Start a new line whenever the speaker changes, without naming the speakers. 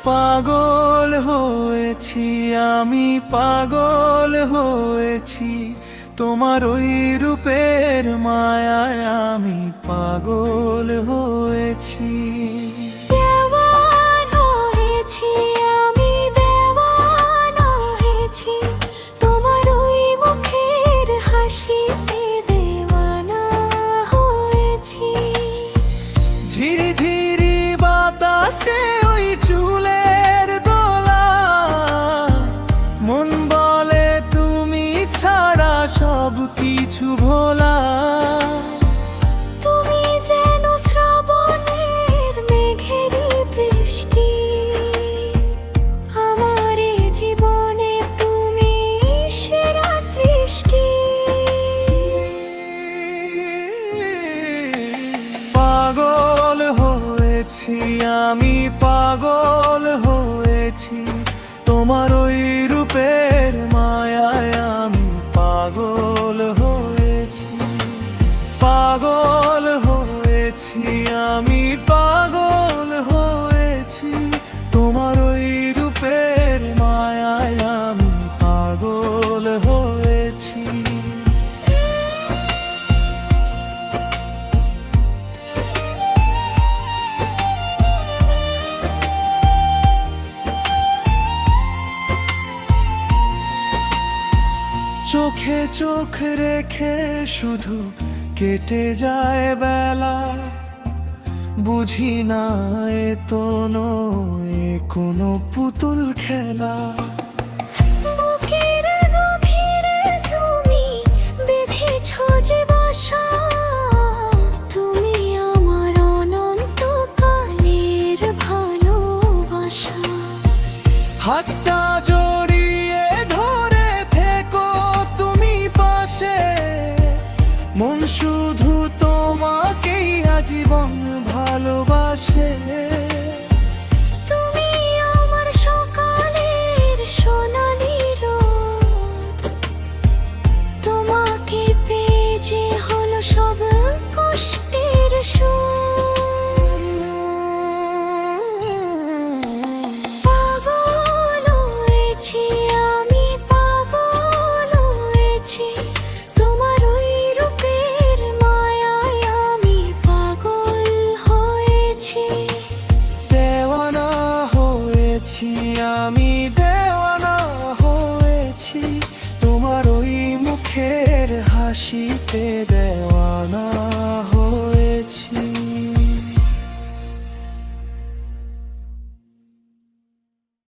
পাগল হয়েছি, আমি পাগল হয়েছি, তোমার ওই রূপের মায়ায় আমি পাগল হয়েছি।
দেওয়ানা হয়েছি, আমি দেওয়ানা হয়েছি, তোমার ওই মুখের হাসিতে দেওয়ানা হয়েছি।
ঝিরি ঝিরি বাতাসে ওই চুলের দোলা, মন বলে তুমি ছাড়া সব কিছু ভোলা।
তুমি যেন শ্রাবণের মেঘেরই বৃষ্টি, আমার এই জীবনে তুমি সেরা সৃষ্টি।
পাগল হয়েছি, আমি পাগল হয়েছি, তোমার ওই রূপের মায়ায় আমি পাগল হয়েছি। পাগল হয়েছি, আমি পাগল হয়েছি, তোমার ওই রূপের মায়ায় আমি পাগল হয়েছি। চোখে চোখ রেখে শুধু কেটে যায় বেলা, বুঝি না এ তো নয় কোনো পুতুল খেলা।
বুকের গভীরে তুমি বেঁধেছ যে বাসা, তুমি আমার অনন্তকালের ভালোবাসা।
হাতটা জড়িয়ে ধরে থেকো তুমি পাশে, মন শুধু তোমাকেই আজীবন ভালোবাসে।
তুমি আমার সকালের সোনালি রোদ, তোমাকে পেয়ে যে হলো সব কষ্টের শোধ। পাগল হয়েছি, আমি পাগল হয়েছি, তোমার ওই রূপের মায়ায় আমি পাগল হয়েছি।
দেওয়ানা হয়েছি, আমি দেওয়ানা হয়েছি, তোমার ওই মুখের হাসিতে দেওয়ানা